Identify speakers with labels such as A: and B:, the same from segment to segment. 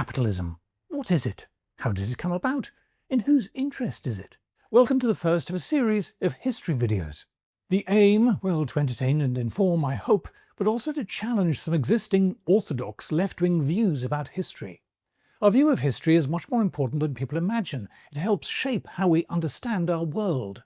A: Capitalism. What is it? How did it come about? In whose interest is it? Welcome to the first of a series of history videos. The aim, well, to entertain and inform, I hope, but also to challenge some existing orthodox left-wing views about history. Our view of history is much more important than people imagine. It helps shape how we understand our world.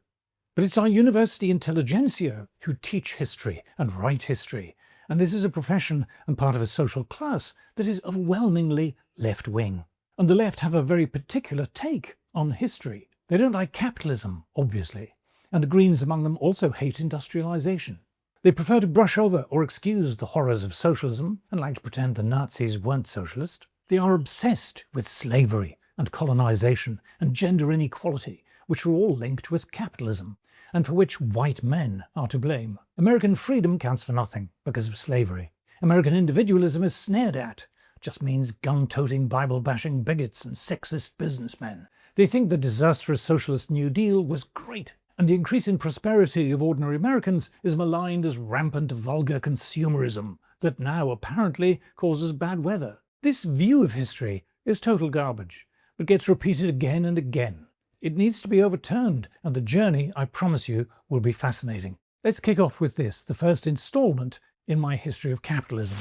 A: But it's our university intelligentsia who teach history and write history, and this is a profession and part of a social class that is overwhelmingly left-wing. And the left have a very particular take on history. They don't like capitalism, obviously, and the Greens among them also hate industrialization. They prefer to brush over or excuse the horrors of socialism and like to pretend the Nazis weren't socialist. They are obsessed with slavery and colonization and gender inequality, which are all linked with capitalism, and for which white men are to blame. American freedom counts for nothing because of slavery. American individualism is snared at. It just means gun-toting, Bible-bashing bigots and sexist businessmen. They think the disastrous socialist New Deal was great, and the increase in prosperity of ordinary Americans is maligned as rampant, vulgar consumerism that now apparently causes bad weather. This view of history is total garbage, but gets repeated again and again. It needs to be overturned, and the journey, I promise you, will be fascinating. Let's kick off with this, the first installment in my history of capitalism.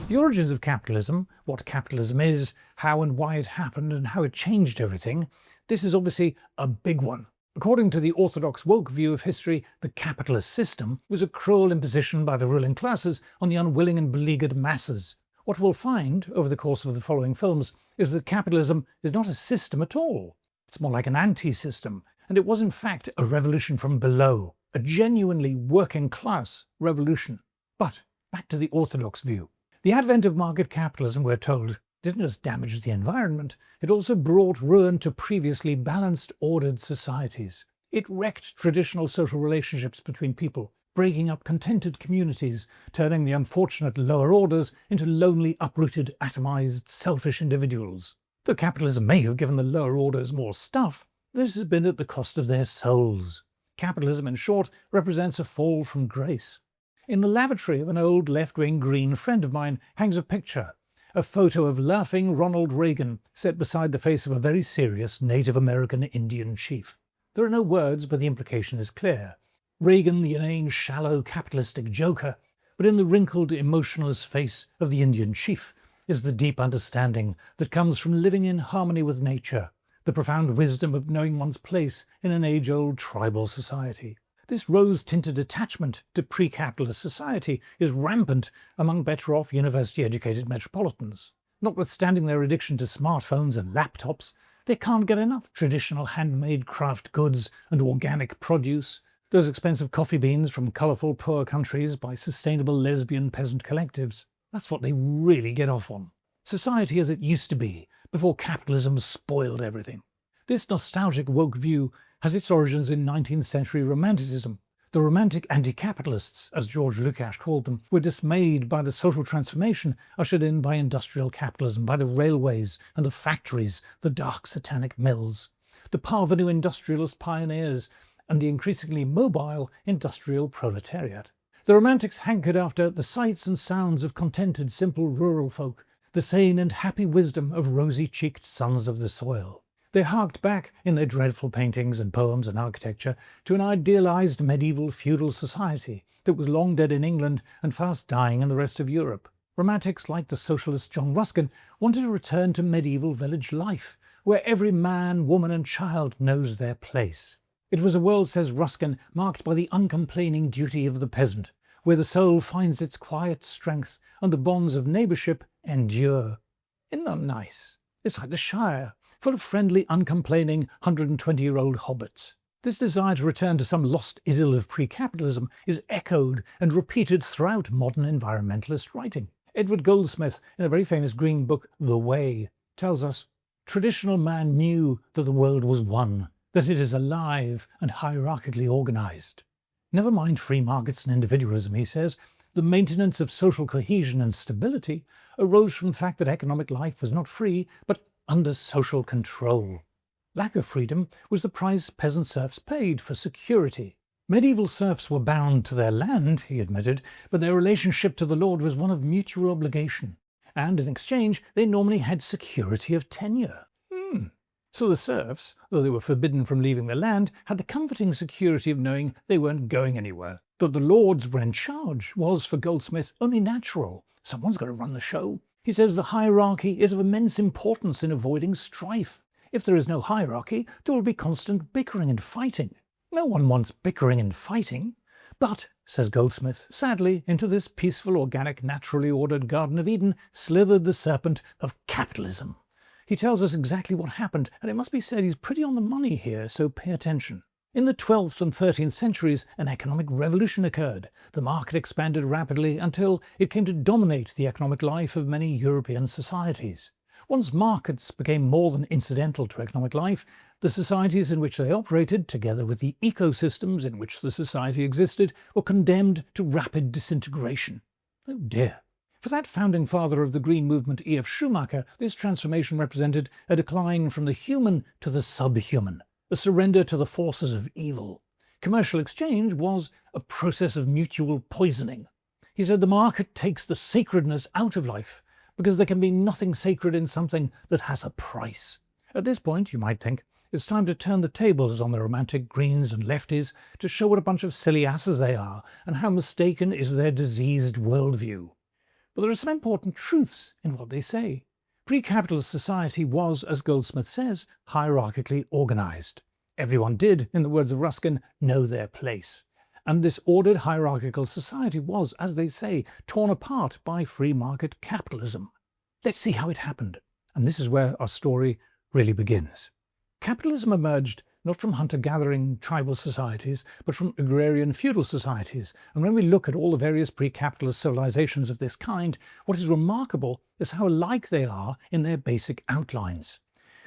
A: The origins of capitalism, what capitalism is, how and why it happened, and how it changed everything, this is obviously a big one. According to the orthodox woke view of history, the capitalist system was a cruel imposition by the ruling classes on the unwilling and beleaguered masses. What we'll find over the course of the following films is that capitalism is not a system at all. It's more like an anti-system, and it was in fact a revolution from below, a genuinely working class revolution. But back to the orthodox view. The advent of market capitalism, we're told, didn't just damage the environment, it also brought ruin to previously balanced, ordered societies. It wrecked traditional social relationships between people, breaking up contented communities, turning the unfortunate lower orders into lonely, uprooted, atomized, selfish individuals. Though capitalism may have given the lower orders more stuff, this has been at the cost of their souls. Capitalism, in short, represents a fall from grace. In the lavatory of an old left-wing Green friend of mine hangs a picture, a photo of laughing Ronald Reagan set beside the face of a very serious Native American Indian chief. There are no words, but the implication is clear. Reagan, the inane, shallow, capitalistic joker, but in the wrinkled, emotionless face of the Indian chief is the deep understanding that comes from living in harmony with nature, the profound wisdom of knowing one's place in an age-old tribal society. This rose-tinted attachment to pre-capitalist society is rampant among better-off university-educated metropolitans. Notwithstanding their addiction to smartphones and laptops, they can't get enough traditional handmade craft goods and organic produce, those expensive coffee beans from colourful poor countries by sustainable lesbian peasant collectives. That's what they really get off on. Society as it used to be, before capitalism spoiled everything. This nostalgic woke view has its origins in 19th century Romanticism. The romantic anti-capitalists, as George Lukács called them, were dismayed by the social transformation ushered in by industrial capitalism, by the railways and the factories, the dark satanic mills, the parvenu industrialist pioneers, and the increasingly mobile industrial proletariat. The Romantics hankered after the sights and sounds of contented, simple rural folk, the sane and happy wisdom of rosy-cheeked sons of the soil. They harked back, in their dreadful paintings and poems and architecture, to an idealized medieval feudal society that was long dead in England and fast dying in the rest of Europe. Romantics, like the socialist John Ruskin, wanted to return to medieval village life, where every man, woman and child knows their place. It was a world, says Ruskin, marked by the uncomplaining duty of the peasant, where the soul finds its quiet strength and the bonds of neighbourship endure. Isn't that nice? It's like the Shire, full of friendly, uncomplaining 120-year-old hobbits. This desire to return to some lost idyll of pre-capitalism is echoed and repeated throughout modern environmentalist writing. Edward Goldsmith, in a very famous green book, The Way, tells us, "Traditional man knew that the world was one, that it is alive and hierarchically organized. Never mind free markets and individualism," he says, "the maintenance of social cohesion and stability arose from the fact that economic life was not free, but under social control. Lack of freedom was the price peasant serfs paid for security. Medieval serfs were bound to their land, he admitted, but their relationship to the lord was one of mutual obligation, and in exchange they normally had security of tenure. So the serfs, though they were forbidden from leaving the land, had the comforting security of knowing they weren't going anywhere. That the lords were in charge was, for Goldsmith, only natural. Someone's got to run the show. He says the hierarchy is of immense importance in avoiding strife. If there is no hierarchy, there will be constant bickering and fighting. No one wants bickering and fighting. But, says Goldsmith, sadly, into this peaceful, organic, naturally ordered Garden of Eden slithered the serpent of capitalism. He tells us exactly what happened, and it must be said he's pretty on the money here, so pay attention. In the 12th and 13th centuries, an economic revolution occurred. The market expanded rapidly until it came to dominate the economic life of many European societies. Once markets became more than incidental to economic life, the societies in which they operated, together with the ecosystems in which the society existed, were condemned to rapid disintegration. Oh dear. For that founding father of the Green Movement, E.F. Schumacher, this transformation represented a decline from the human to the subhuman, a surrender to the forces of evil. Commercial exchange was a process of mutual poisoning. He said the market takes the sacredness out of life, because there can be nothing sacred in something that has a price. At this point, you might think, it's time to turn the tables on the romantic Greens and lefties to show what a bunch of silly asses they are, and how mistaken is their diseased worldview. But there are some important truths in what they say. Pre-capitalist society was, as Goldsmith says, hierarchically organized. Everyone did, in the words of Ruskin, know their place. And this ordered hierarchical society was, as they say, torn apart by free market capitalism. Let's see how it happened. And this is where our story really begins. Capitalism emerged not from hunter-gathering tribal societies, but from agrarian feudal societies. And when we look at all the various pre-capitalist civilizations of this kind, what is remarkable is how alike they are in their basic outlines.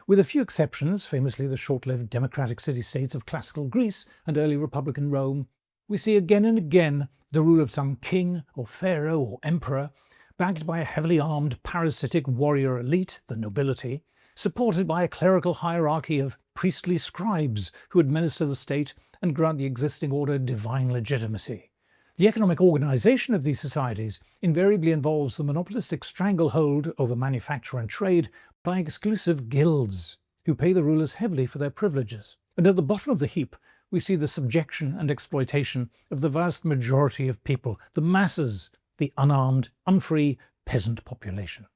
A: With a few exceptions, famously the short-lived democratic city-states of classical Greece and early republican Rome, we see again and again the rule of some king or pharaoh or emperor, backed by a heavily armed parasitic warrior elite, the nobility, supported by a clerical hierarchy of priestly scribes who administer the state and grant the existing order divine legitimacy. The economic organization of these societies invariably involves the monopolistic stranglehold over manufacture and trade by exclusive guilds, who pay the rulers heavily for their privileges. And at the bottom of the heap, we see the subjection and exploitation of the vast majority of people, the masses, the unarmed, unfree peasant population.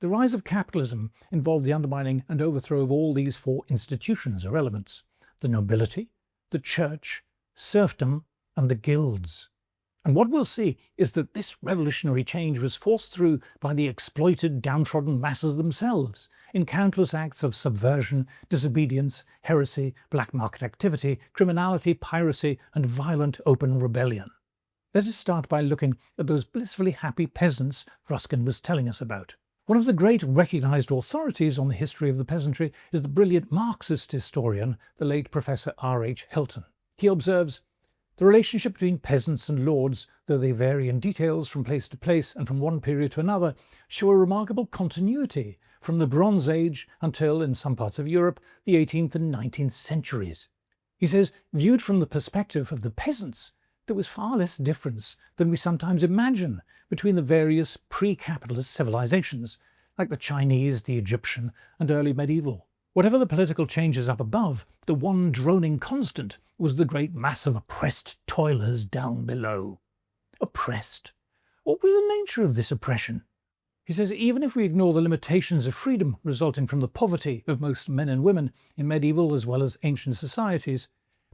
A: The rise of capitalism involved the undermining and overthrow of all these four institutions or elements: the nobility, the church, serfdom, and the guilds. And what we'll see is that this revolutionary change was forced through by the exploited, downtrodden masses themselves, in countless acts of subversion, disobedience, heresy, black market activity, criminality, piracy, and violent open rebellion. Let us start by looking at those blissfully happy peasants Ruskin was telling us about. One of the great recognized authorities on the history of the peasantry is the brilliant Marxist historian, the late Professor R.H. Hilton. He observes, "The relationship between peasants and lords, though they vary in details from place to place and from one period to another, show a remarkable continuity from the Bronze Age until, in some parts of Europe, the 18th and 19th centuries." He says, viewed from the perspective of the peasants, there was far less difference than we sometimes imagine between the various pre-capitalist civilizations, like the Chinese, the Egyptian, and early medieval. Whatever the political changes up above, the one droning constant was the great mass of oppressed toilers down below. Oppressed? What was the nature of this oppression? He says even if we ignore the limitations of freedom resulting from the poverty of most men and women in medieval as well as ancient societies,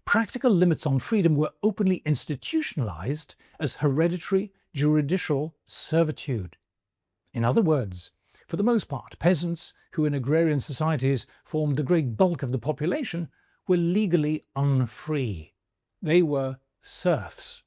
A: practical limits on freedom were openly institutionalized as hereditary juridical servitude. In other words, for the most part, peasants, who in agrarian societies formed the great bulk of the population, were legally unfree. They were serfs.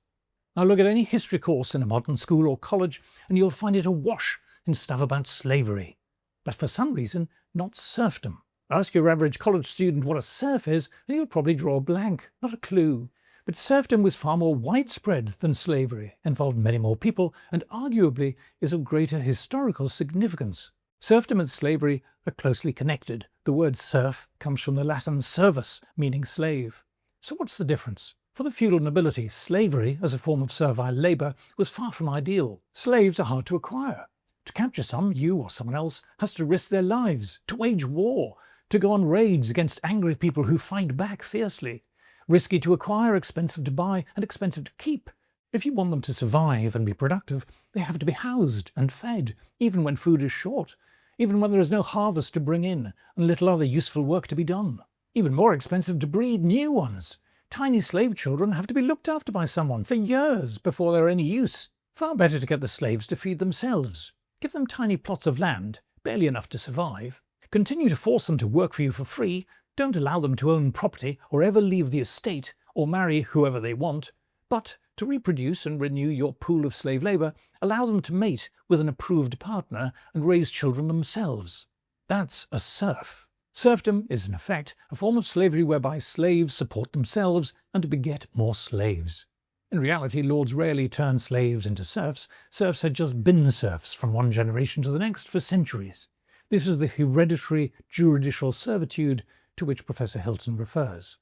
A: Now look at any history course in a modern school or college and you'll find it awash in stuff about slavery. But for some reason, not serfdom. Ask your average college student what a serf is and he'll probably draw a blank, not a clue. But serfdom was far more widespread than slavery, involved many more people, and arguably is of greater historical significance. Serfdom and slavery are closely connected. The word serf comes from the Latin servus, meaning slave. So what's the difference? For the feudal nobility, slavery as a form of servile labour was far from ideal. Slaves are hard to acquire. To capture some, you or someone else has to risk their lives, to wage war, to go on raids against angry people who fight back fiercely. Risky to acquire, expensive to buy, and expensive to keep. If you want them to survive and be productive, they have to be housed and fed, even when food is short, even when there is no harvest to bring in and little other useful work to be done. Even more expensive to breed new ones. Tiny slave children have to be looked after by someone for years before they're any use. Far better to get the slaves to feed themselves. Give them tiny plots of land, barely enough to survive. Continue to force them to work for you for free. Don't allow them to own property or ever leave the estate or marry whoever they want. But to reproduce and renew your pool of slave labour, allow them to mate with an approved partner and raise children themselves. That's a serf. Serfdom is in effect a form of slavery whereby slaves support themselves and beget more slaves. In reality, lords rarely turn slaves into serfs. Serfs had just been serfs from one generation to the next for centuries. This is the hereditary juridical servitude to which Professor Hilton refers.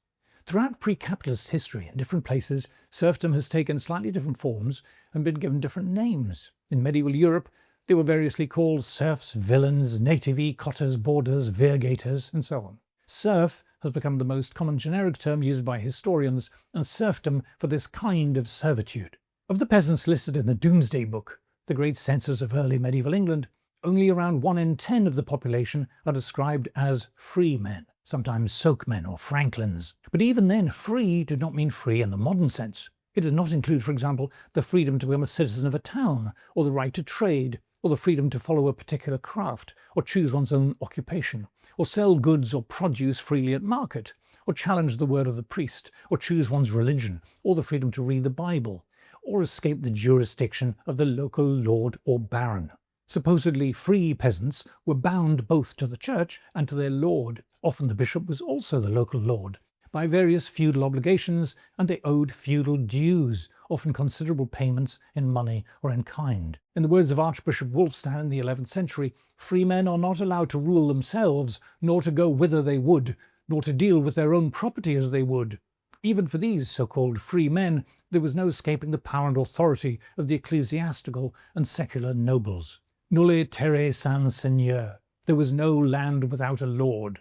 A: Throughout pre-capitalist history in different places, serfdom has taken slightly different forms and been given different names. In medieval Europe, they were variously called serfs, villains, nativi, cotters, boarders, virgators, and so on. Serf has become the most common generic term used by historians, and serfdom for this kind of servitude. Of the peasants listed in the Domesday Book, the great census of early medieval England, only around 1 in 10 of the population are described as free men, sometimes sokemen or franklins. But even then, free did not mean free in the modern sense. It did not include, for example, the freedom to become a citizen of a town, or the right to trade, or the freedom to follow a particular craft, or choose one's own occupation, or sell goods or produce freely at market, or challenge the word of the priest, or choose one's religion, or the freedom to read the Bible, or escape the jurisdiction of the local lord or baron. Supposedly free peasants were bound both to the church and to their lord, often the bishop was also the local lord, by various feudal obligations, and they owed feudal dues, often considerable payments in money or in kind. In the words of Archbishop Wulfstan in the 11th century, free men are not allowed to rule themselves, nor to go whither they would, nor to deal with their own property as they would. Even for these so-called free men, there was no escaping the power and authority of the ecclesiastical and secular nobles. Nulle terre sans seigneur. There was no land without a lord.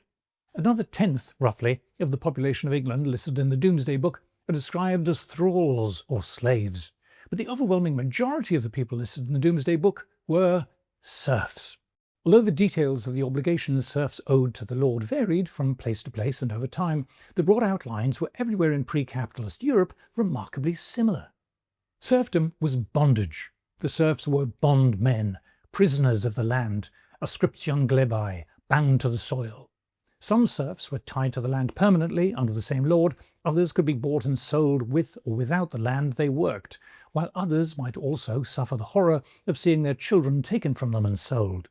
A: Another tenth, roughly, of the population of England listed in the Domesday Book are described as thralls or slaves. But the overwhelming majority of the people listed in the Domesday Book were serfs. Although the details of the obligations serfs owed to the lord varied from place to place and over time, the broad outlines were everywhere in pre-capitalist Europe remarkably similar. Serfdom was bondage. The serfs were bondmen, prisoners of the land, ascription glebae, bound to the soil. Some serfs were tied to the land permanently under the same lord, others could be bought and sold with or without the land they worked, while others might also suffer the horror of seeing their children taken from them and sold.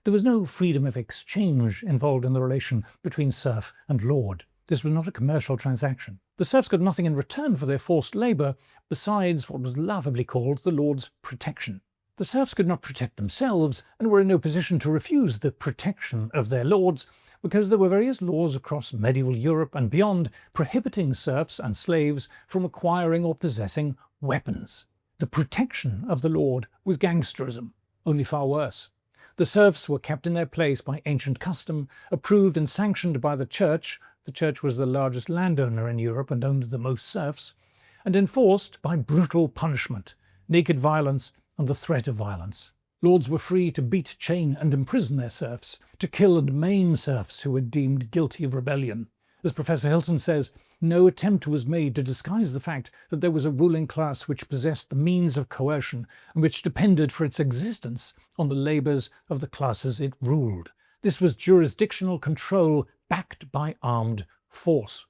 A: There was no freedom of exchange involved in the relation between serf and lord. This was not a commercial transaction. The serfs got nothing in return for their forced labour besides what was laughably called the lord's protection. The serfs could not protect themselves and were in no position to refuse the protection of their lords, because there were various laws across medieval Europe and beyond prohibiting serfs and slaves from acquiring or possessing weapons. The protection of the lord was gangsterism, only far worse. The serfs were kept in their place by ancient custom, approved and sanctioned by the church. The church was the largest landowner in Europe and owned the most serfs, and enforced by brutal punishment, naked violence, and the threat of violence. Lords were free to beat, chain, and imprison their serfs, to kill and maim serfs who were deemed guilty of rebellion. As Professor Hilton says, no attempt was made to disguise the fact that there was a ruling class which possessed the means of coercion and which depended for its existence on the labours of the classes it ruled. This was jurisdictional control backed by armed force.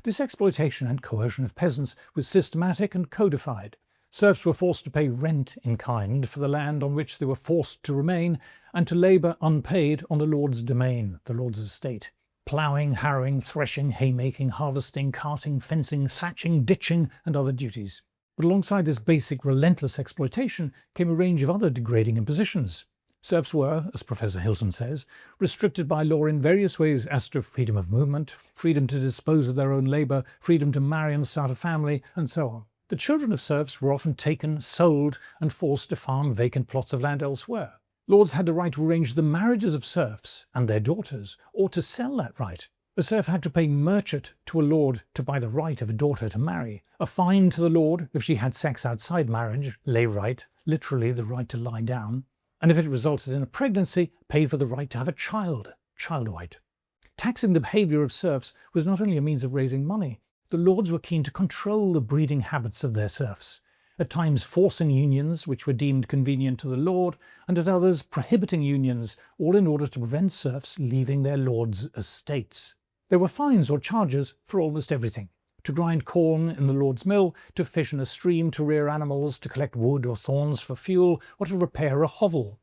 A: This exploitation and coercion of peasants was systematic and codified. Serfs were forced to pay rent in kind for the land on which they were forced to remain, and to labour unpaid on the lord's domain, the lord's estate. Ploughing, harrowing, threshing, haymaking, harvesting, carting, fencing, thatching, ditching, and other duties. But alongside this basic relentless exploitation came a range of other degrading impositions. Serfs were, as Professor Hilton says, restricted by law in various ways as to freedom of movement, freedom to dispose of their own labour, freedom to marry and start a family, and so on. The children of serfs were often taken, sold, and forced to farm vacant plots of land elsewhere. Lords had the right to arrange the marriages of serfs and their daughters, or to sell that right. A serf had to pay merchant to a lord to buy the right of a daughter to marry, a fine to the lord if she had sex outside marriage, lay right, literally the right to lie down, and if it resulted in a pregnancy, paid for the right to have a child, child right. Taxing the behaviour of serfs was not only a means of raising money, the lords were keen to control the breeding habits of their serfs, at times forcing unions which were deemed convenient to the lord, and at others prohibiting unions, all in order to prevent serfs leaving their lords' estates. There were fines or charges for almost everything. To grind corn in the lord's mill, to fish in a stream, to rear animals, to collect wood or thorns for fuel, or to repair a hovel.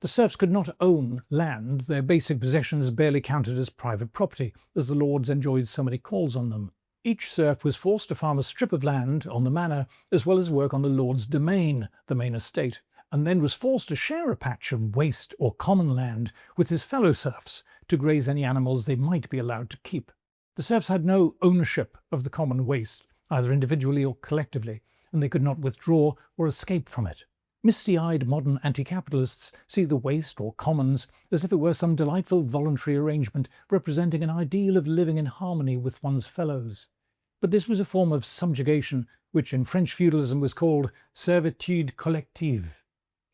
A: The serfs could not own land, their basic possessions barely counted as private property, as the lords enjoyed so many calls on them. Each serf was forced to farm a strip of land on the manor, as well as work on the lord's domain, the main estate, and then was forced to share a patch of waste or common land with his fellow serfs to graze any animals they might be allowed to keep. The serfs had no ownership of the common waste, either individually or collectively, and they could not withdraw or escape from it. Misty-eyed modern anti-capitalists see the waste or commons as if it were some delightful voluntary arrangement representing an ideal of living in harmony with one's fellows. But this was a form of subjugation which in French feudalism was called servitude collective.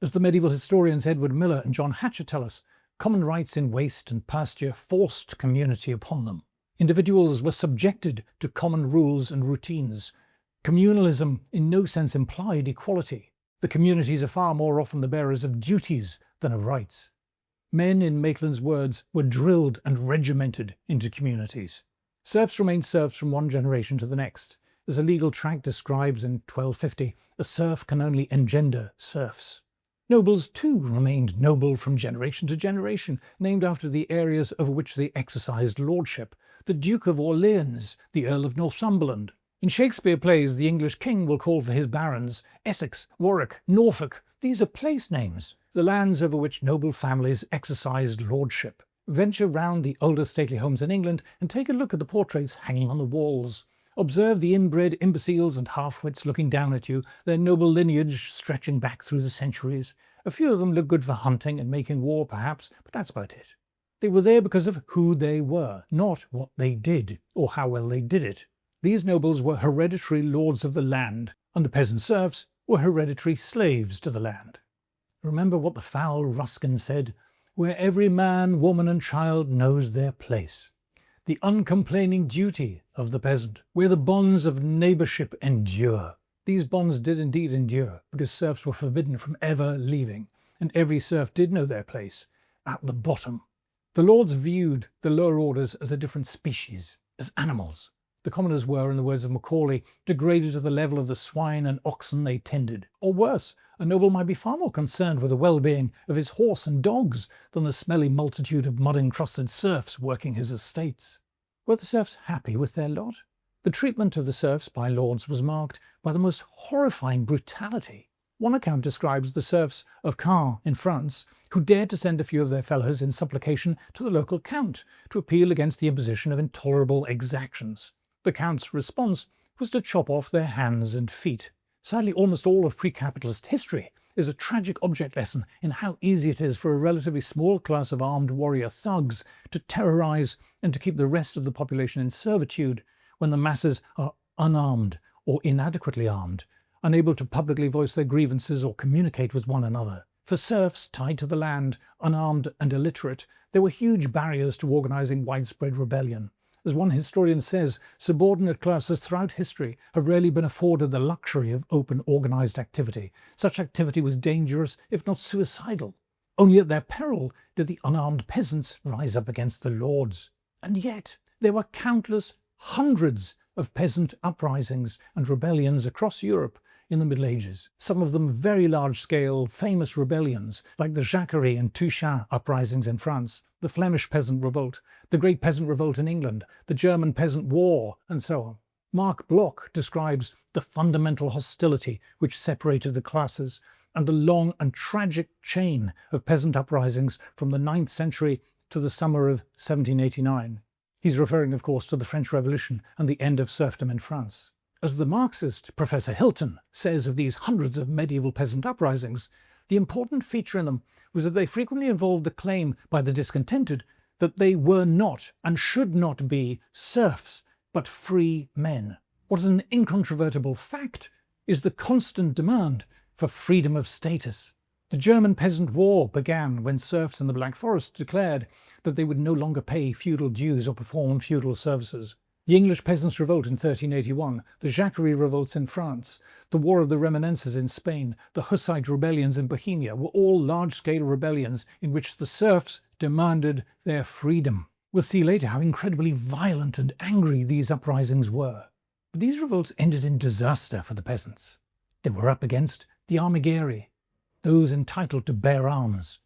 A: As the medieval historians Edward Miller and John Hatcher tell us, common rights in waste and pasture forced community upon them. Individuals were subjected to common rules and routines. Communalism in no sense implied equality. The communities are far more often the bearers of duties than of rights. Men, in Maitland's words, were drilled and regimented into communities. Serfs remained serfs from one generation to the next. As a legal tract describes in 1250, a serf can only engender serfs. Nobles, too, remained noble from generation to generation, named after the areas over which they exercised lordship. The Duke of Orleans, the Earl of Northumberland. In Shakespeare plays, the English king will call for his barons Essex, Warwick, Norfolk. These are place names, the lands over which noble families exercised lordship. Venture round the older stately homes in England and take a look at the portraits hanging on the walls. Observe the inbred imbeciles and half-wits looking down at you, their noble lineage stretching back through the centuries. A few of them look good for hunting and making war, perhaps, but that's about it. They were there because of who they were, not what they did, or how well they did it. These nobles were hereditary lords of the land, and the peasant serfs were hereditary slaves to the land. Remember what the foul Ruskin said, where every man, woman and child knows their place. The uncomplaining duty of the peasant, where the bonds of neighbourship endure. These bonds did indeed endure, because serfs were forbidden from ever leaving, and every serf did know their place, at the bottom. The lords viewed the lower orders as a different species, as animals. The commoners were, in the words of Macaulay, degraded to the level of the swine and oxen they tended. Or worse, a noble might be far more concerned with the well-being of his horse and dogs than the smelly multitude of mud-encrusted serfs working his estates. Were the serfs happy with their lot? The treatment of the serfs by lords was marked by the most horrifying brutality. One account describes the serfs of Caen in France, who dared to send a few of their fellows in supplication to the local count to appeal against the imposition of intolerable exactions. The count's response was to chop off their hands and feet. Sadly, almost all of pre-capitalist history is a tragic object lesson in how easy it is for a relatively small class of armed warrior thugs to terrorize and to keep the rest of the population in servitude when the masses are unarmed or inadequately armed, unable to publicly voice their grievances or communicate with one another. For serfs tied to the land, unarmed and illiterate, there were huge barriers to organizing widespread rebellion. As one historian says, subordinate classes throughout history have rarely been afforded the luxury of open organized activity. Such activity was dangerous, if not suicidal. Only at their peril did the unarmed peasants rise up against the lords. And yet there were countless hundreds of peasant uprisings and rebellions across Europe in the Middle Ages, some of them very large-scale, famous rebellions, like the Jacquerie and Touchin uprisings in France, the Flemish Peasant Revolt, the Great Peasant Revolt in England, the German Peasant War, and so on. Marc Bloch describes the fundamental hostility which separated the classes, and the long and tragic chain of peasant uprisings from the 9th century to the summer of 1789. He's referring, of course, to the French Revolution and the end of serfdom in France. As the Marxist Professor Hilton says of these hundreds of medieval peasant uprisings, the important feature in them was that they frequently involved the claim by the discontented that they were not and should not be serfs, but free men. What is an incontrovertible fact is the constant demand for freedom of status. The German Peasant War began when serfs in the Black Forest declared that they would no longer pay feudal dues or perform feudal services. The English Peasants' Revolt in 1381, the Jacquerie Revolts in France, the War of the Reminiscences in Spain, the Hussite rebellions in Bohemia were all large-scale rebellions in which the serfs demanded their freedom. We'll see later how incredibly violent and angry these uprisings were. But these revolts ended in disaster for the peasants. They were up against the armigeri, those entitled to bear arms.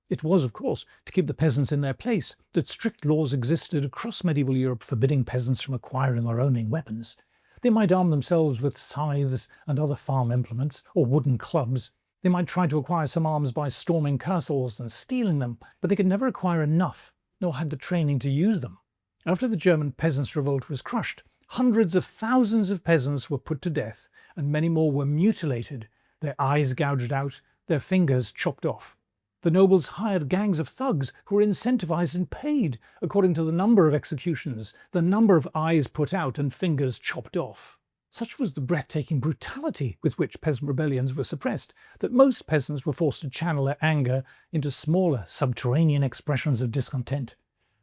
A: It was, of course, to keep the peasants in their place that strict laws existed across medieval Europe forbidding peasants from acquiring or owning weapons. They might arm themselves with scythes and other farm implements, or wooden clubs. They might try to acquire some arms by storming castles and stealing them, but they could never acquire enough, nor had the training to use them. After the German Peasants' Revolt was crushed, hundreds of thousands of peasants were put to death, and many more were mutilated, their eyes gouged out, their fingers chopped off. The nobles hired gangs of thugs who were incentivized and paid according to the number of executions, the number of eyes put out and fingers chopped off. Such was the breathtaking brutality with which peasant rebellions were suppressed that most peasants were forced to channel their anger into smaller, subterranean expressions of discontent.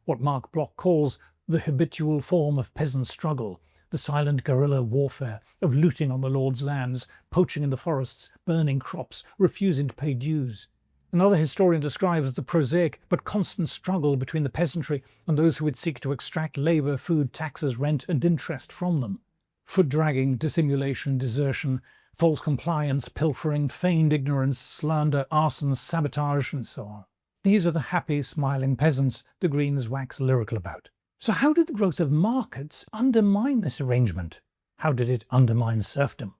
A: What Mark Bloch calls the habitual form of peasant struggle, the silent guerrilla warfare of looting on the lord's lands, poaching in the forests, burning crops, refusing to pay dues. Another historian describes the prosaic but constant struggle between the peasantry and those who would seek to extract labour, food, taxes, rent and interest from them. Foot-dragging, dissimulation, desertion, false compliance, pilfering, feigned ignorance, slander, arson, sabotage and so on. These are the happy, smiling peasants the Greens wax lyrical about. So how did the growth of markets undermine this arrangement? How did it undermine serfdom?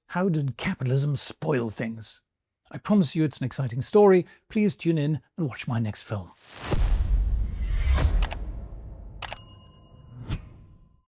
A: How did capitalism spoil things? I promise you it's an exciting story. Please tune in and watch my next film.